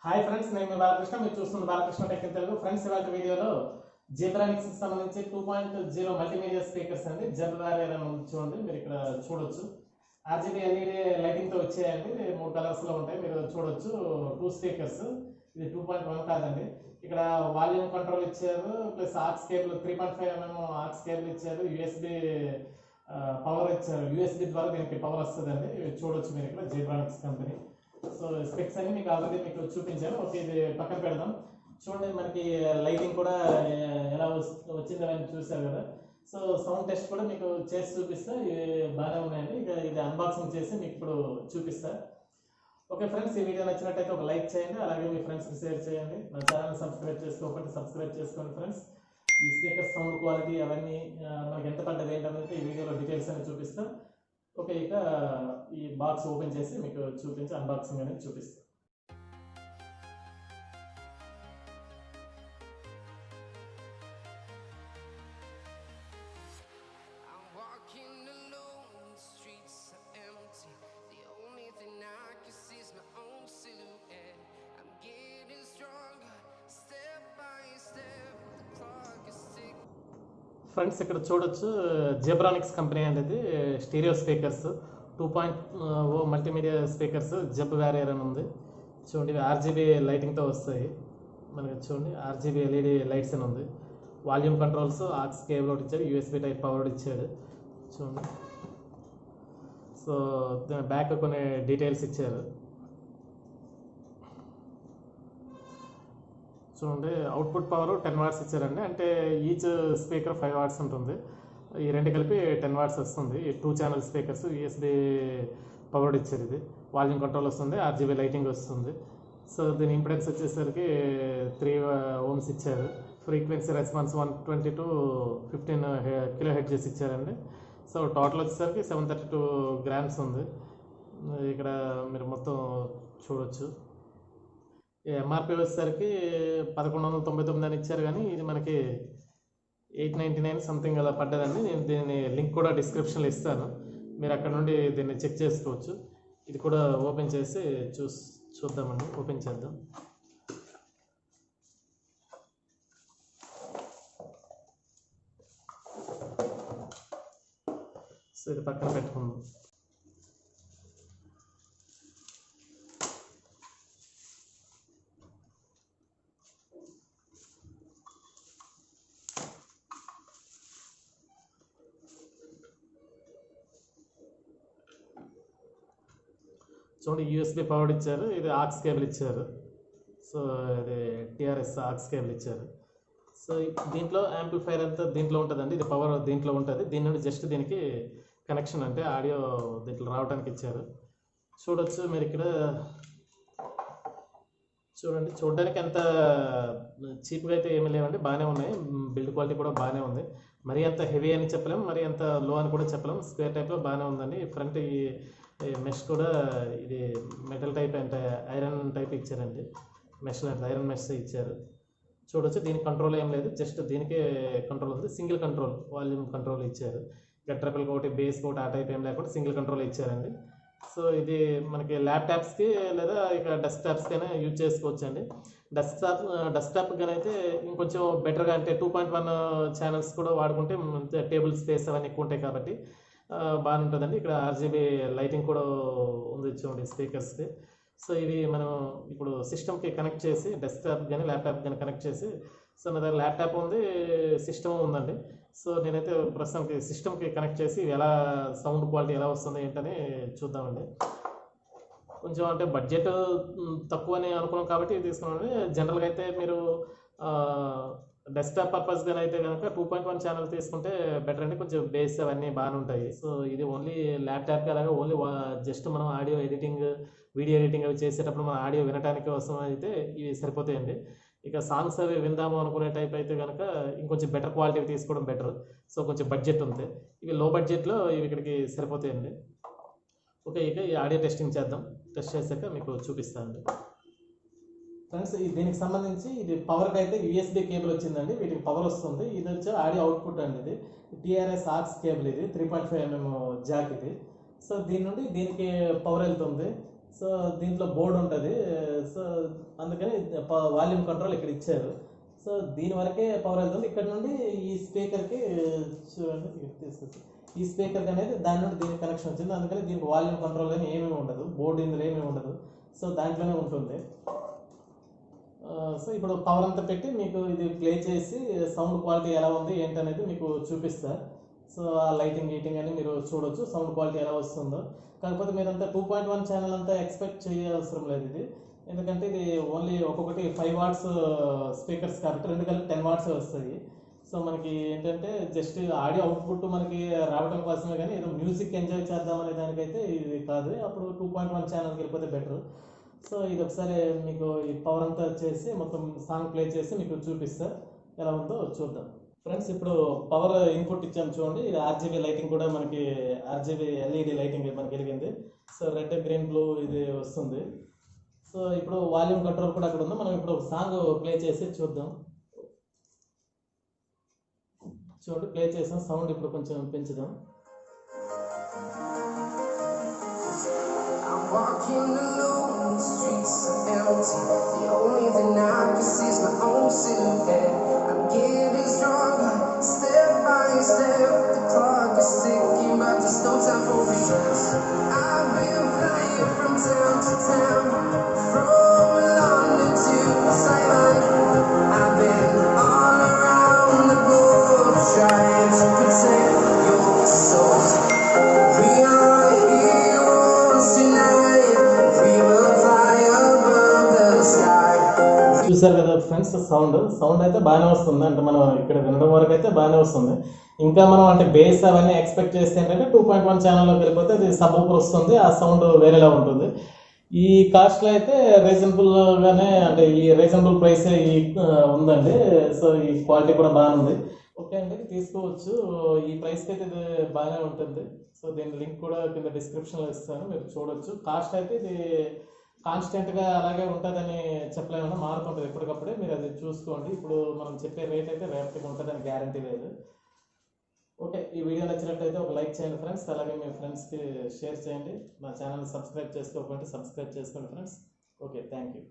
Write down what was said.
Hi friends, నేను మీ బాలకృష్ణ. మీరు చూస్తున్న Balakrishna tech in Telugu. Friends, ఇవాళ వీడియోలో జీబ్రానిక్స్ సంబంధించి 2.0 మల్టీమీడియా స్పీకర్స్ అండి. జెబ్-వారియర్ అని చూడండి, మీరు ఇక్కడ చూడొచ్చు. ఆర్జీబీ ఎల్ఈడి లైటింగ్ తో వచ్చాయండి. 3 కలర్స్ లో ఉంటాయి, మీరు చూడొచ్చు. 2 స్పీకర్స్. ఇది 2.1 కాదండి. ఇక్కడ వాల్యూమ్ కంట్రోల్ ఇచ్చారు, plus aux cable 3.5 mm aux cable ఇచ్చారు, యూఎస్బి పవర్ ఇచ్చారు. యూఎస్బి ద్వారా దీనికి పవర్ వస్తుందండి. చూడొచ్చు మీరు ఇక్కడ జీబ్రానిక్స్ కంపెనీ. సో స్పెక్స్ అన్ని మీకు ఆల్రెడీ మీకు చూపించాను. ఓకే, ఇది పక్కన పెడదాం. చూడండి, మనకి లైటింగ్ కూడా ఎలా వచ్చిందని చూసారు కదా. సో సౌండ్ టెస్ట్ కూడా మీకు చేసి చూపిస్తా. ఇవి బాగానే ఉన్నాయండి. ఇక ఇది అన్బాక్సింగ్ చేసి మీకు ఇప్పుడు చూపిస్తా. ఓకే ఫ్రెండ్స్, ఈ వీడియో నచ్చినట్టయితే ఒక లైక్ చేయండి, అలాగే మీ ఫ్రెండ్స్కి షేర్ చేయండి. నా ఛానల్ సబ్స్క్రైబ్ చేసుకోకపోతే సబ్స్క్రైబ్ చేసుకోండి ఫ్రెండ్స్. ఈ స్పీకర్ సౌండ్ క్వాలిటీ అవన్నీ మనకి ఎంత పడ్డది ఏంటనేది ఈ వీడియోలో డీటెయిల్స్ అని చూపిస్తా. ఓకే, ఇక ఈ బాక్స్ ఓపెన్ చేసి మీకు చూపించి అన్బాక్సింగ్ అనేది చూపిస్తాను. ఫ్రెండ్స్, ఇక్కడ చూడొచ్చు, జెబ్రానిక్స్ కంపెనీ అనేది stereo speakers 2.0 multimedia speakers Jeb-warrior అని ఉంది. చూడండి, ఇవి ఆర్జీబీ లైటింగ్తో వస్తాయి. మనకి చూడండి, ఆర్జీబీ ఎల్ఈడి లైట్స్ అని ఉంది. వాల్యూమ్ కంట్రోల్స్, ఆక్స్ కేబుల్ ఒకటి ఇచ్చాడు, యూఎస్బీ టైప్ పవర్ ఇచ్చాడు. చూడండి, సో బ్యాక్ కొన్ని డీటెయిల్స్ ఇచ్చారు. చూడండి, అవుట్పుట్ పవర్ 10 వాట్స్ ఇచ్చారండి. అంటే ఈచ్ స్పీకర్ 5 వాట్స్ ఉంటుంది. ఈ రెండు కలిపి 10 వాట్స్ వస్తుంది. ఈ 2 ఛానల్ స్పీకర్స్, యూఎస్బీ పవర్ ఇచ్చారు. ఇది వాల్యూమ్ కంట్రోల్ వస్తుంది, ఆర్జీబీ లైటింగ్ వస్తుంది. సో దీని ఇంపిడెన్స్ వచ్చేసరికి 3 ohms ఇచ్చారు. ఫ్రీక్వెన్సీ రెస్పాన్స్ 120 to 15 kHz ఇచ్చారండి. సో టోటల్ వచ్చేసరికి 732 grams ఉంది. ఇక్కడ మీరు మొత్తం చూడొచ్చు. ఎంఆర్పి వచ్చేసరికి 1199 అని ఇచ్చారు, కానీ ఇది మనకి 899 సంథింగ్ అలా పడ్డదండి. నేను దీని లింక్ కూడా డిస్క్రిప్షన్లో ఇస్తాను, మీరు అక్కడ నుండి దీన్ని చెక్ చేసుకోవచ్చు. ఇది కూడా ఓపెన్ చేసి చూద్దామండి. ఓపెన్ చేద్దాం. సో ఇది పక్కన పెట్టుకుందాం. చూడండి, యూఎస్బీ పవర్ ఇచ్చారు, ఇది ఆక్స్ కేబుల్ ఇచ్చారు. సో ఇది టిఆర్ఎస్ ఆక్స్ కేబుల్ ఇచ్చారు. సో దీంట్లో యాంప్లిఫైర్ అంతా దీంట్లో ఉంటుందండి. ఇది పవర్ దీంట్లో ఉంటుంది. దీని నుండి జస్ట్ దీనికి కనెక్షన్, అంటే ఆడియో దీంట్లో రావడానికి ఇచ్చారు. చూడొచ్చు మీరు ఇక్కడ. చూడండి, చూడడానికి అంత చీప్గా అయితే ఏమీ లేవండి, బాగానే ఉన్నాయి. బిల్డ్ క్వాలిటీ కూడా బాగానే ఉంది. మరీ అంత హెవీ అని చెప్పలేము, మరీ అంత లో అని కూడా చెప్పలేము. స్క్వేర్ టైప్లో బాగానే ఉందండి. ఫ్రంట్ ఈ మెష్ కూడా ఇది మెటల్ టైప్ అంటే ఐరన్ టైప్ ఇచ్చారండి. మెష్ అంటే ఐరన్ మెష్ ఇచ్చారు. చూడొచ్చు, దీనికి కంట్రోల్ ఏం లేదు, జస్ట్ దీనికే కంట్రోల్ ఉంది. సింగిల్ కంట్రోల్, వాల్యూమ్ కంట్రోల్ ఇచ్చారు. ఇక ట్రిపుల్ కోటి, బేస్ కోటి ఆ టైప్ ఏం లేకుండా సింగిల్ కంట్రోల్ ఇచ్చారండి. సో ఇది మనకి ల్యాప్టాప్స్కి లేదా ఇక డెస్క్టాప్స్కి అయినా యూజ్ చేసుకోవచ్చు అండి. డెస్క్టాప్ కానీ అయితే ఇంకొంచెం బెటర్గా, అంటే 2.1 ఛానల్స్ కూడా వాడుకుంటే టేబుల్ స్పేస్ అవన్నీ ఎక్కువ ఉంటాయి కాబట్టి బాగానే ఉంటుందండి. ఇక్కడ ఆర్జీబీ లైటింగ్ కూడా ఉంది చూడండి స్పీకర్స్కి. సో ఇవి మనం ఇప్పుడు సిస్టమ్కి కనెక్ట్ చేసి, డెస్క్టాప్ కానీ ల్యాప్టాప్ కానీ కనెక్ట్ చేసి, సో నా దగ్గర ల్యాప్టాప్ ఉంది, సిస్టమ్ ఉందండి. సో నేనైతే ప్రస్తుతానికి సిస్టమ్కి కనెక్ట్ చేసి ఎలా సౌండ్ క్వాలిటీ ఎలా వస్తుంది ఏంటని చూద్దామండి. కొంచెం అంటే బడ్జెట్ తక్కువని అనుకున్నాం కాబట్టి తీసుకున్నామండి. జనరల్గా అయితే మీరు డెస్క్టాప్ పర్పస్గా అయితే కనుక 2.1 ఛానల్ తీసుకుంటే బెటర్ అండి. కొంచెం బేస్ అవన్నీ బాగానే ఉంటాయి. సో ఇది ఓన్లీ ల్యాప్టాప్కి అలాగే ఓన్లీ జస్ట్ మనం ఆడియో ఎడిటింగ్, వీడియో ఎడిటింగ్ అవి చేసేటప్పుడు మనం ఆడియో వినడానికి కోసం అయితే ఇవి సరిపోతాయండి. ఇక సాంగ్స్ అవి విందాము అనుకునే టైప్ అయితే కనుక ఇంకొంచెం బెటర్ క్వాలిటీ తీసుకోవడం బెటర్. సో కొంచెం బడ్జెట్ ఉంది, ఇవి లో బడ్జెట్లో ఇవి ఇక్కడికి సరిపోతాయండి. ఓకే, ఇక ఈ ఆడియో టెస్టింగ్ చేద్దాం. టెస్ట్ చేశాక మీకు చూపిస్తానండి. ఫ్రెండ్స్, దీనికి సంబంధించి ఇది పవర్కి అయితే యూఎస్బీ కేబుల్ వచ్చిందండి. వీటికి పవర్ వస్తుంది. ఇది వచ్చి ఆడియో అవుట్పుట్ అండి. ఇది టిఆర్ఎస్ ఆక్స్ కేబుల్, ఇది 3.5 mm జాక్ ఇది. సో దీని నుండి దీనికి పవర్ వెళ్తుంది. సో దీంట్లో బోర్డు ఉంటుంది. సో అందుకని వాల్యూమ్ కంట్రోల్ ఇక్కడ ఇచ్చారు. సో దీని వరకే పవర్ వెళ్తుంది. ఇక్కడ నుండి ఈ స్పీకర్కి చూడండి, తీసుకొచ్చి ఈ స్పీకర్కి అనేది దాని నుండి దీనికి కనెక్షన్ వచ్చింది. అందుకని దీనికి వాల్యూమ్ కంట్రోల్ కానీ ఏమేమి ఉండదు, బోర్డు ఇందులో ఏమేమి ఉండదు. సో దాంట్లోనే ఉంటుంది. సో ఇప్పుడు పవర్ అంతా పెట్టి మీకు ఇది ప్లే చేసి సౌండ్ క్వాలిటీ ఎలా ఉంది ఏంటి అనేది మీకు చూపిస్తా. సో ఆ లైటింగ్ గీటింగ్ అని మీరు చూడొచ్చు, సౌండ్ క్వాలిటీ ఎలా వస్తుందో. కాకపోతే మీరంతా 2.1 ఛానల్ అంతా ఎక్స్పెక్ట్ చేయవసరం లేదు ఇది, ఎందుకంటే ఇది ఓన్లీ ఒక్కొక్కటి 5 వాట్స్ స్పీకర్స్ కాబట్టి 2 కలిపి 10 వాట్స్ వస్తాయి. సో మనకి ఏంటంటే జస్ట్ ఆడియో అవుట్పుట్ మనకి రావడం కోసమే, కానీ ఏదో మ్యూజిక్ ఎంజాయ్ చేద్దాం అనే దానికైతే ఇది కాదు. అప్పుడు 2.1 ఛానల్కి వెళ్ళిపోతే బెటర్. సో ఇది ఒకసారి మీకు ఈ పవర్ అంతా చేసి మొత్తం సాంగ్ ప్లే చేసి మీకు చూపిస్తా ఎలా ఉందో చూద్దాం. ఫ్రెండ్స్ ఇప్పుడు పవర్ ఇన్పుట్ ఇచ్చాము చూడండి. ఇది ఆర్జీబీ లైటింగ్ కూడా మనకి ఆర్జీబీ ఎల్ఈడి లైటింగ్ మనకి వెలిగింది. సో రెడ్ గ్రీన్ బ్లూ ఇది వస్తుంది. సో ఇప్పుడు వాల్యూమ్ కంట్రోల్ కూడా అక్కడ ఉంది. మనం ఇప్పుడు ఒక సాంగ్ ప్లే చేసి చూద్దాం. చూడండి ప్లే చేసాం, సౌండ్ ఇప్పుడు కొంచెం పెంచుదాం. Walking alone, the streets are empty. The only thing I can see is my own silhouette. I'm getting stronger, step by step. The clock is ticking, but there's no time for regrets. I've been flying from town to town, from London to Taiwan. I've been all around the globe, trying to protect your soul. We are heroes tonight. We will fly above the sky. చూసారు కదా friends, sound అయితే బాగానే వస్తుంది. అంటే మనం ఇక్కడ వినడం వరకు అయితే బాగానే వస్తుంది. ఇంకా మనం అంటే బేస్ అవన్నీ ఎక్స్పెక్ట్ చేస్తే ఏంటంటే 2.1 ఛానల్లోకి వెళ్ళిపోతే అది సబ్ ఊపర్ వస్తుంది, ఆ సౌండ్ వేరేలా ఉంటుంది. ఈ కాస్ట్లో అయితే రీజనబుల్గానే, అంటే ఈ రీజనబుల్ ప్రైస్ ఉందండి. సో ఈ క్వాలిటీ కూడా బాగుంది. ఓకే అండి, తీసుకోవచ్చు. ఈ ప్రైస్కి అయితే ఇది బాగానే ఉంటుంది. సో దీని లింక్ కూడా కింద డిస్క్రిప్షన్లో ఇస్తాను, మీరు చూడొచ్చు. కాస్ట్ అయితే ఇది కాన్స్టెంట్గా అలాగే ఉంటుందని చెప్పలేమన్నా, మారుతుంటుంది ఎప్పటికప్పుడే, మీరు అది చూసుకోండి. ఇప్పుడు మనం చెప్పే రేట్ అయితే రేపటికి ఉంటుందని గ్యారంటీ లేదు. ఓకే, ఈ వీడియో నచ్చినట్టయితే ఒక లైక్ చేయండి ఫ్రెండ్స్. అలాగే మీ ఫ్రెండ్స్కి షేర్ చేయండి. మా ఛానల్ సబ్స్క్రైబ్ చేసుకోకపోతే సబ్స్క్రైబ్ చేసుకోండి ఫ్రెండ్స్. Okay, thank you.